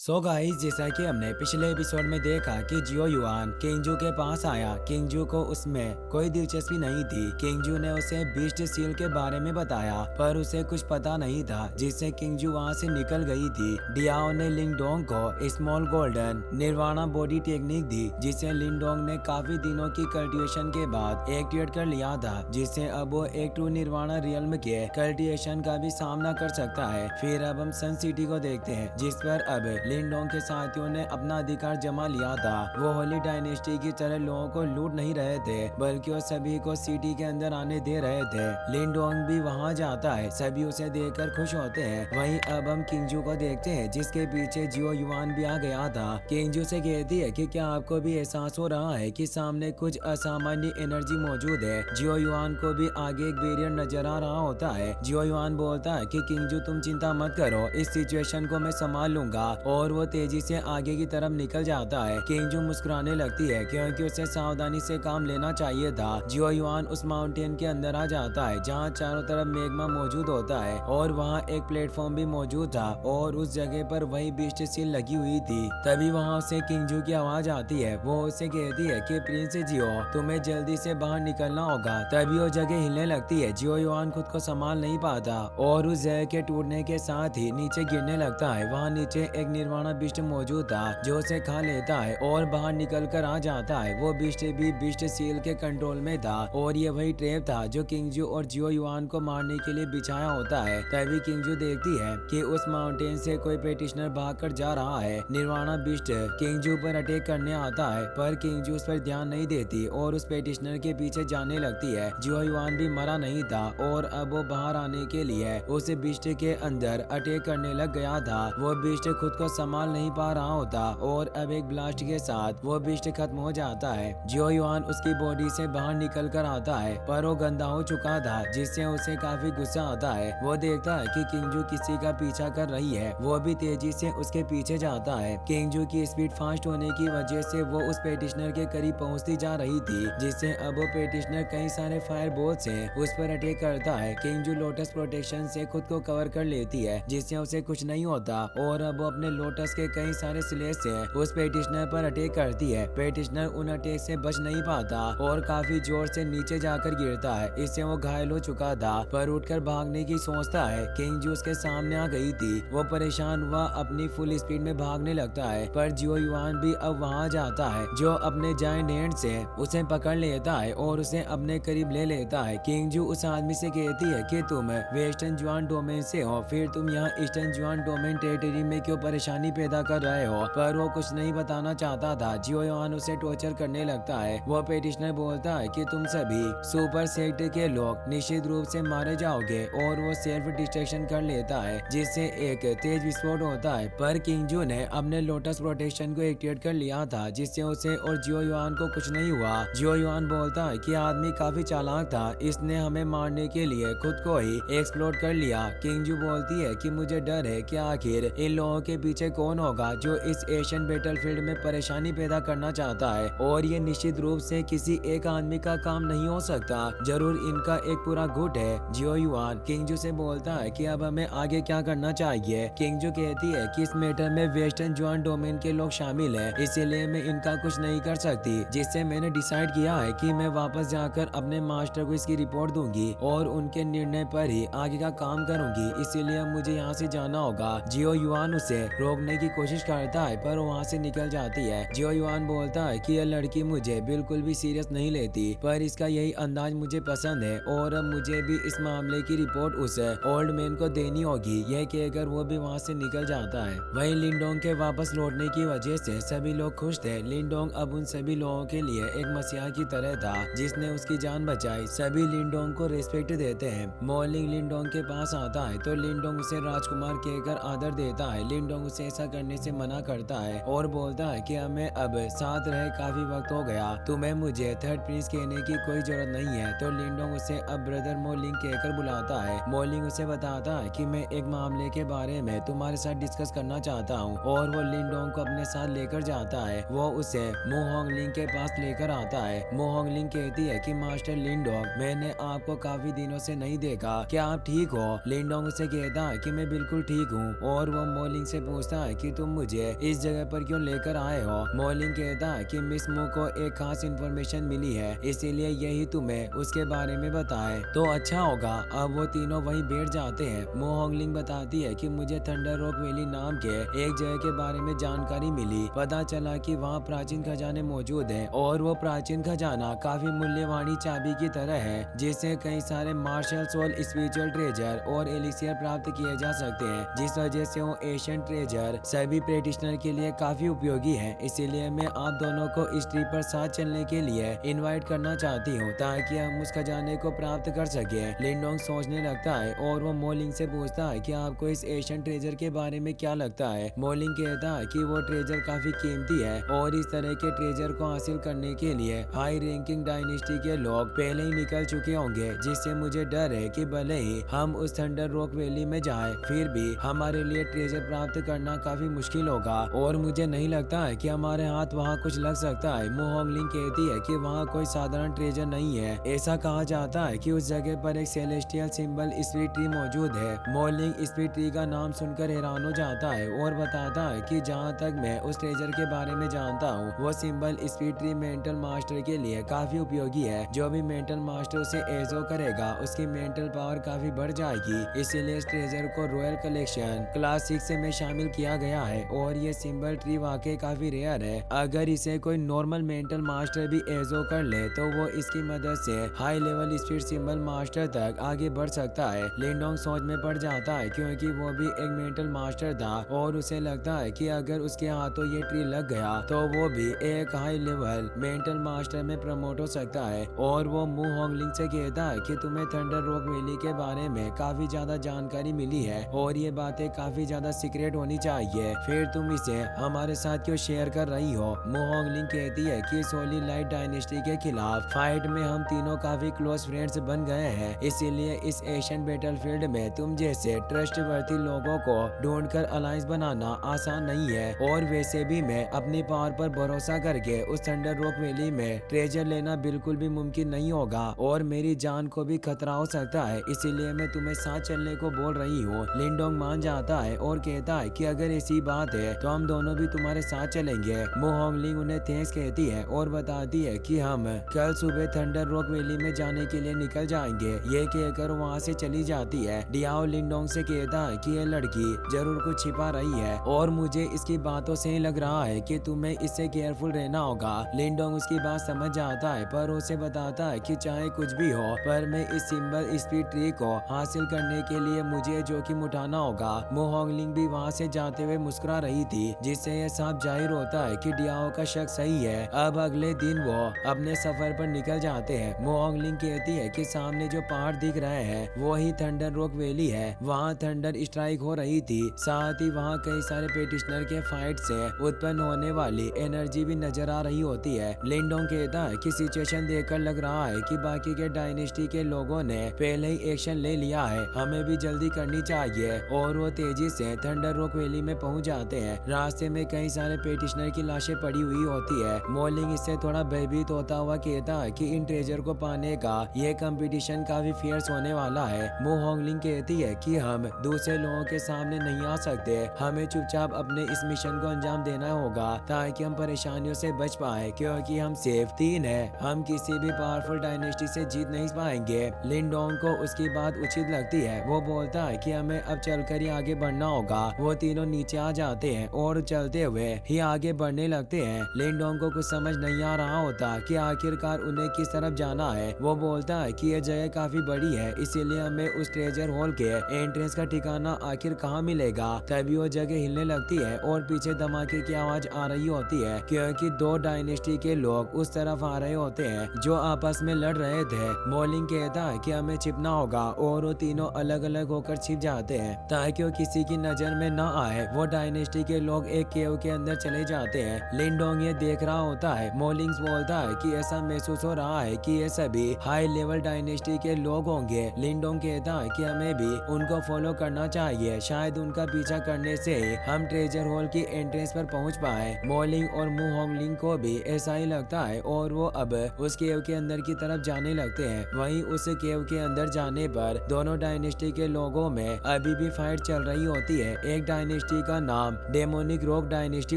So guys, जैसा कि हमने पिछले एपिसोड में देखा कि जियो युआन किंगजू के पास आया। किंगजू को उसमें कोई दिलचस्पी नहीं थी। किंगजू ने उसे बीस्ट सील के बारे में बताया, पर उसे कुछ पता नहीं था, जिससे किंगजू वहां से निकल गई थी। डियाओ ने लिंगडोंग को small golden nirvana body technique दी, जिसे लिंगडोंग ने काफी दिनों की कल्टिवेशन के बाद एक्टिवेट कर लिया था, जिससे अब वो एक ट्रू निर्वाणा रियल्म के कल्टिवेशन का भी सामना कर सकता है। फिर अब हम सन सिटी को देखते हैं, जिस पर अब लिंगडोंग के साथियों ने अपना अधिकार जमा लिया था। वो होली डायनेस्टी की तरह लोगों को लूट नहीं रहे थे, बल्कि वो सभी को सिटी के अंदर आने दे रहे थे। लिंगडोंग भी वहां जाता है, सभी उसे देखकर खुश होते हैं। वहीं अब हम किंगजू को देखते हैं, जिसके पीछे जियो युआन भी आ गया था। किंगजू से कहती है कि क्या आपको भी एहसास हो रहा है कि सामने कुछ असामान्य एनर्जी मौजूद है। जियो युआन को भी आगे एक बैरियर नजर आ रहा होता है। जियो युआन बोलता है कि किंगजू तुम चिंता मत करो, इस सिचुएशन को मैं संभाल लूंगा, और वो तेजी से आगे की तरफ निकल जाता है। किंगजू मुस्कुराने लगती है, क्योंकि उसे सावधानी से काम लेना चाहिए था। जियो युआन उस माउंटेन के अंदर आ जाता है, जहाँ चारों तरफ मेग्मा मौजूद होता है, और वहाँ एक प्लेटफॉर्म भी मौजूद था, और उस जगह पर वही बीस्ट सील लगी हुई थी। तभी वहाँ से किंगजू की आवाज आती है। वो उसे कहती है कि प्रिंस जियो, तुम्हें जल्दी से बाहर निकलना होगा। तभी वो जगह हिलने लगती है। जियो युआन खुद को संभाल नहीं पाता, और उस जगह के टूटने के साथ ही नीचे गिरने लगता है। वहाँ नीचे एक निर्वाणा बिस्ट मौजूद था, जो उसे खा लेता है और बाहर निकल कर आ जाता है। वो बिस्ट भी बिस्ट सील के कंट्रोल में था, और ये वही ट्रैप था जो किंगजू और जियो युआन को मारने के लिए बिछाया होता है। तभी किंगजू देखती है कि उस माउंटेन से कोई पेटिशनर भागकर जा रहा है। निर्वाणा बिस्ट किंगजू पर अटैक करने आता है, पर किंगजू उस पर ध्यान नहीं देती और उस पेटिशनर के पीछे जाने लगती है। जियो युआन भी मरा नहीं था, और अब वो बाहर आने के लिए उस बिस्ट के अंदर अटैक करने लग गया था। वो बिस्ट खुद को संभाल नहीं पा रहा होता, और अब एक ब्लास्ट के साथ वो बिस्ट खत्म हो जाता है। जियो युआन उसकी बॉडी से बाहर निकल कर आता है, पर वो गंदा हो चुका था, जिससे उसे काफी गुस्सा आता है। वो देखता है कि किंगजू किसी का पीछा कर रही है। वो भी तेजी से उसके पीछे जाता है। किंगजू की स्पीड फास्ट होने की वजह से वो उस पेटिशनर के करीब पहुंचती जा रही थी, जिससे अब वो पेटिशनर कई सारे फायर बॉल से उस पर अटैक करता है। किंगजू लोटस प्रोटेक्शन से खुद को कवर कर लेती है, जिससे उसे कुछ नहीं होता, और अब वो अपने लोटस के कई सारे स्लेश से उस पेटिशनर पर अटैक करती है। पेटिशनर उन अटैक से बच नहीं पाता और काफी जोर से नीचे जाकर गिरता है। इससे वो घायल हो चुका था, पर उठकर भागने की सोचता है। किंगजू उसके सामने आ गई थी। वो परेशान हुआ अपनी फुल स्पीड में भागने लगता है, पर जियो युआन भी अब वहां जाता है, जो अपने जायंट हैंड से उसे पकड़ लेता है और उसे अपने करीब ले लेता है। किंगजू उस आदमी से कहती है कि तुम वेस्टर्न जुआन डोमेन से हो, फिर तुम यहाँ ईस्टर्न जुआन डोमेन टेरिटरी में क्यों परेशानी पैदा कर रहे हो। पर वो कुछ नहीं बताना चाहता था। जियो युआन उसे टॉर्चर करने लगता है। वो पेटिशनर बोलता है कि तुम सभी सुपर सेक्ट के लोग निश्चित रूप से मारे जाओगे, और वो सेल्फ डिस्ट्रक्शन कर लेता है, जिससे एक तेज विस्फोट होता है। पर किंगजू ने अपने लोटस प्रोटेक्शन को एक्टिवेट कर लिया था, जिससे उसे और जियो युआन को कुछ नहीं हुआ। जियो युआन बोलता है कि आदमी काफी चालाक था, इसने हमें मारने के लिए खुद को ही एक्सप्लोड कर लिया। किंगजू बोलती है कि मुझे डर है कि आखिर इन लोगों के पीछे कौन होगा जो इस एशियन बैटलफील्ड में परेशानी पैदा करना चाहता है, और ये निश्चित रूप से किसी एक आदमी का काम नहीं हो सकता, जरूर इनका एक पूरा गुट है। जियो युआन किंगजू से बोलता है कि अब हमें आगे क्या करना चाहिए। किंगजू कहती है कि इस मैटर में वेस्टर्न जुआन डोमेन के लोग शामिल है, इसीलिए मैं इनका कुछ नहीं कर सकती, जिससे मैंने डिसाइड किया है कि मैं वापस जाकर अपने मास्टर को इसकी रिपोर्ट दूंगी, और उनके निर्णय पर ही आगे का काम करूंगी, इसीलिए मुझे यहाँ से जाना होगा। जियो युआन उसे रोकने की कोशिश करता है, पर वहाँ से निकल जाती है। जियो युआन बोलता है कि यह लड़की मुझे बिल्कुल भी सीरियस नहीं लेती, पर इसका यही अंदाज मुझे पसंद है, और अब मुझे भी इस मामले की रिपोर्ट उस ओल्ड मैन को देनी होगी। यह कहकर वो भी वहाँ से निकल जाता है। वहीं लिंगडोंग के वापस लौटने की वजह से सभी लोग खुश थे। लिंगडोंग अब उन सभी लोगों के लिए एक मसीहा की तरह था, जिसने उसकी जान बचाई। सभी लिंगडोंग को रिस्पेक्ट देते हैं। मॉर्निंग लिंगडोंग के पास आता है, तो लिंगडोंग उसे राजकुमार कहकर आदर देता है। लिंगडोंग उसे ऐसा करने से मना करता है, और बोलता है कि हमें अब साथ रहे काफी वक्त हो गया, तुम्हें मुझे थर्ड प्रिंस कहने की कोई जरूरत नहीं है। तो लिंगडोंग उसे अब ब्रदर मोलिंग कहकर बुलाता है। मोलिंग उसे बताता है कि मैं एक मामले के बारे में तुम्हारे साथ डिस्कस करना चाहता हूँ, और वो लिंगडोंग को अपने साथ लेकर जाता है। वो उसे मोहोंगलिंग के पास लेकर आता है। मोहोंगलिंग कहती है कि मास्टर लिंगडोंग, मैंने आपको काफी दिनों से नहीं देखा, क्या आप ठीक हो। लिंगडोंग उसे कहता है कि मैं बिल्कुल ठीक हूँ, और वो मोलिंग से पूछता पूछता है कि तुम मुझे इस जगह पर क्यों लेकर आए हो। मोलिंग कहता है कि मिस मू को एक खास इन्फॉर्मेशन मिली है, इसीलिए यही तुम्हें उसके बारे में बताए तो अच्छा होगा। अब वो तीनों वहीं बैठ जाते हैं। मो होंगलिंग बताती है कि मुझे थंडर रॉक वैली नाम के एक जगह के बारे में जानकारी मिली। पता चला कि वहाँ प्राचीन खजाने मौजूद हैं और वो प्राचीन खजाना काफी मूल्यवान चाबी की तरह है, जिससे कई सारे मार्शल सोल, स्पिरिचुअल ट्रेजर और एलिसियर प्राप्त किए जा सकते हैं, जिस वजह से वो एशियन ट्रेजर सभी प्रैक्टिशनर के लिए काफी उपयोगी है। इसीलिए मैं आप दोनों को इस ट्रिप पर साथ चलने के लिए इनवाइट करना चाहती हूँ ताकि हम उस खजाने को प्राप्त कर सके। लिंडोंग सोचने लगता है और वो मोलिंग से पूछता है कि आपको इस एशियन ट्रेजर के बारे में क्या लगता है। मोलिंग कहता है कि वो ट्रेजर काफी कीमती है और इस तरह के ट्रेजर को हासिल करने के लिए हाई रैंकिंग डायनेस्टी के लोग पहले ही निकल चुके होंगे, जिससे मुझे डर है कि भले ही हम उस थंडर रॉक वैली में जाएं, फिर भी हमारे लिए ट्रेजर प्राप्त करना काफी मुश्किल होगा और मुझे नहीं लगता है कि हमारे हाथ वहाँ कुछ लग सकता है। मो होंगलिंग कहती है कि वहाँ कोई साधारण ट्रेजर नहीं है। ऐसा कहा जाता है कि उस जगह पर एक सेलेस्टियल सिंबल स्पिरिट ट्री मौजूद है। मोलिंग स्पिरिट ट्री का नाम सुनकर हैरान हो जाता है और बताता है कि जहाँ तक मैं उस ट्रेजर के बारे में जानता हूँ, वो symbol spirit tree mental master के लिए काफी उपयोगी है। जो भी मेंटल मास्टर उसे एजो करेगा, उसकी मेंटल पावर काफी बढ़ जाएगी। इसीलिए इस ट्रेजर को रॉयल कलेक्शन क्लास 6 में शामिल किया गया है और ये सिंबल ट्री वाकई काफी रेयर है। अगर इसे कोई नॉर्मल मेंटल मास्टर भी एजो कर ले तो वो इसकी मदद से high level spirit symbol master तक आगे बढ़ सकता है। लिंडोंग सोच में पड़ जाता है क्योंकि वो भी एक मेंटल मास्टर था और उसे लगता है कि अगर उसके हाथों ये ट्री लग गया तो वो भी एक हाई लेवल मेंटल मास्टर में प्रमोट हो सकता है। और वो मू होंगलिंग से कहता है कि तुम्हें थंडर रॉक वैली के बारे में काफी ज्यादा जानकारी मिली है और ये बातें काफी ज्यादा सीक्रेट होनी चाहिए, फिर तुम इसे हमारे साथ क्यों शेयर कर रही हो। मू होंगलिंग कहती है कि सोली लाइट डायनेस्टी के खिलाफ फाइट में हम तीनों काफी क्लोज फ्रेंड्स बन गए हैं, इसीलिए इस एशियन बैटलफील्ड में तुम जैसे ट्रस्टवर्थी लोगों को ढूंढकर अलायंस बनाना आसान नहीं है। और वैसे भी मैं अपनी पावर पर भरोसा करके उस थंडर रॉक वैली में ट्रेजर लेना बिल्कुल भी मुमकिन नहीं होगा और मेरी जान को भी खतरा हो सकता है, इसीलिए मैं तुम्हें साथ चलने को बोल रही हूँ। लिंडोंग मान जाता है और कहता है कि अगर ऐसी बात है तो हम दोनों भी तुम्हारे साथ चलेंगे। मो होंगलिंग उन्हें थैंक्स कहती है और बताती है कि हम कल सुबह थंडर रॉक वैली में जाने के लिए निकल जाएंगे। ये कहकर वहाँ से चली जाती है। डियाओ लिंडोंग से कहता है कि ये लड़की जरूर कुछ छिपा रही है और मुझे इसकी बातों से ही लग रहा है कि तुम्हें इससे केयरफुल रहना होगा। लिंडोंग उसकी बात समझ जाता है पर उसे बताता है कि चाहे कुछ भी हो पर मैं इस सिंबल स्पिरिट ट्री को हासिल करने के लिए मुझे जोखिम उठाना होगा। मो होंगलिंग भी वहाँ से जाते हुए मुस्कुरा रही थी, जिससे यह साफ जाहिर होता है कि डियाओ का शक सही है। अब अगले दिन वो अपने सफर पर निकल जाते हैं। मो होंगलिंग कहती है कि सामने जो पहाड़ दिख रहे हैं वो ही थंडर रॉक वैली है। वहाँ थंडर स्ट्राइक हो रही थी, साथ ही वहाँ कई सारे पेटिशनर के फाइट से उत्पन्न होने वाली एनर्जी भी नजर आ रही होती है। लिंडोंग कहता है कि सिचुएशन देखकर लग रहा है कि बाकी के डायनेस्टी के लोगों ने पहले ही एक्शन ले लिया है, हमें भी जल्दी करनी चाहिए। और वो तेजी से थंडर रॉक वैली में पहुंच जाते हैं। रास्ते में कई सारे पेटिशनर की लाशें पड़ी हुई होती है। मोलिंग इससे थोड़ा भयभीत होता हुआ कहता है कि इन ट्रेजर को पाने का ये कंपटीशन काफी फियर्स होने वाला है। मो होंगलिंग कहती है कि हम दूसरे लोगों के सामने नहीं आ सकते, हमें चुपचाप अपने इस मिशन को अंजाम देना होगा ताकि हम परेशानियों से बच पाए, क्योंकि हम सिर्फ 3 है, हम किसी भी पावरफुल डायनेस्टी से जीत नहीं पाएंगे। लिंडोंग को उसकी बात उचित लगती है। वो बोलता है कि हमें अब चलकर ही आगे बढ़ना होगा। वो तीनों नीचे आ जाते हैं और चलते हुए ही आगे बढ़ने लगते हैं। लिंडोंग को कुछ समझ नहीं आ रहा होता कि आखिरकार उन्हें किस तरफ जाना है। वो बोलता है कि यह जगह काफी बड़ी है, इसीलिए हमें उस ट्रेजर हॉल के एंट्रेंस का ठिकाना आखिर कहाँ मिलेगा। तभी वो जगह हिलने लगती है और पीछे धमाके की आवाज आ रही होती है, क्योंकि 2 डायनेस्टी के लोग उस तरफ आ रहे होते हैं जो आपस में लड़ रहे थे। मोलिंग कहता है कि हमें छिपना होगा और वो तीनों अलग अलग होकर छिप जाते हैं ताकि वो किसी की नजर में न आए। वो डायनेस्टी के लोग एक केव के अंदर चले जाते हैं। लिंडोंग ये देख रहा होता है। मोलिंग बोलता है कि ऐसा महसूस हो रहा है कि ये सभी हाई लेवल डायनेस्टी के लोग होंगे। लिंडोंग कहता है कि हमें भी उनको फॉलो करना चाहिए, शायद उनका पीछा करने से हम ट्रेजर हॉल की एंट्रेंस पर पहुंच पाए। मोलिंग और मू होंगलिंग को भी ऐसा ही लगता है और वो अब उस केव के अंदर की तरफ जाने लगते हैं। वहीं उस केव के अंदर जाने पर दोनों डायनेस्टी के लोगों में अभी भी फाइट चल रही होती है। एक डायनेस्टी डायनेस्टी का नाम डेमोनिक रॉक डायनेस्टी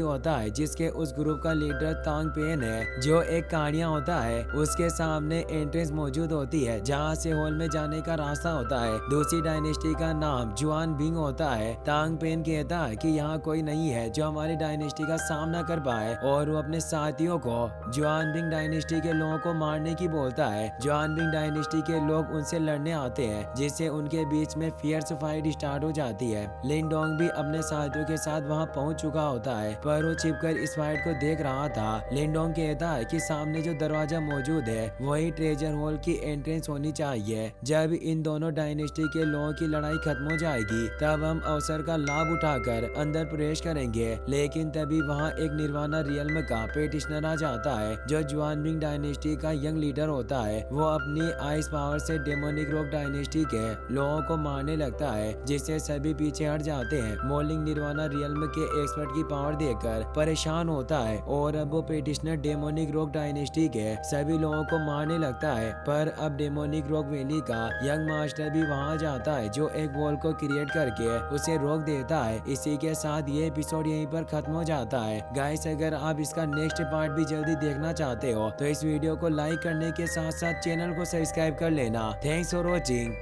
होता है, जिसके उस ग्रुप का लीडर तांग पेन है जो एक कहानियां होता है। उसके सामने एंट्रेंस मौजूद होती है जहां से हॉल में जाने का रास्ता होता है। दूसरी डायनेस्टी का नाम जुआन बिंग होता है। तांग पेन कहता है कि यहाँ कोई नहीं है जो हमारी डायनेस्टी का सामना कर पाए और वो अपने साथियों को जुआन बिंग डायनेस्टी के लोगों को मारने की बोलता है। जुआन बिंग डायनेस्टी के लोग उनसे लड़ने आते हैं जिससे उनके बीच में फियर्स फाइट स्टार्ट हो जाती है। लिंडोंग भी अपने साथियों के साथ वहां पहुंच चुका होता है पर वो छिपकर इस फाइट को देख रहा था। लिंडोंग कहता है कि सामने जो दरवाजा मौजूद है वही ट्रेजर हॉल की एंट्रेंस होनी चाहिए। जब इन दोनों डायनेस्टी के लोगों की लड़ाई खत्म हो जाएगी तब हम अवसर का लाभ उठाकर अंदर प्रवेश करेंगे। लेकिन तभी वहां एक निर्वाणा रियल्म का पेटिशनर आ जाता है जो जुआनबिंग डायनेस्टी का यंग लीडर होता है। वो अपनी आइस पावर से डेमोनिक रॉक डायनेस्टी के लोगों को मारने लगता है जिससे सभी पीछे हट जाते हैं। मोलिंग निर्वाणा रियल्म के एक्सपर्ट की पावर देखकर परेशान होता है और अब वो पेटिशनर डेमोनिक रॉक डायनेस्टी के सभी लोगों को मारने लगता है। पर अब डेमोनिक रॉक वैली का यंग मास्टर भी वहां जाता है जो एक वॉल को क्रिएट करके उसे रोक देता है। इसी के साथ ये एपिसोड यहीं पर खत्म हो जाता है। गाइस, अगर आप इसका नेक्स्ट पार्ट भी जल्दी देखना चाहते हो तो इस वीडियो को लाइक करने के साथ साथ चैनल को सब्सक्राइब कर लेना। Thanks for watching.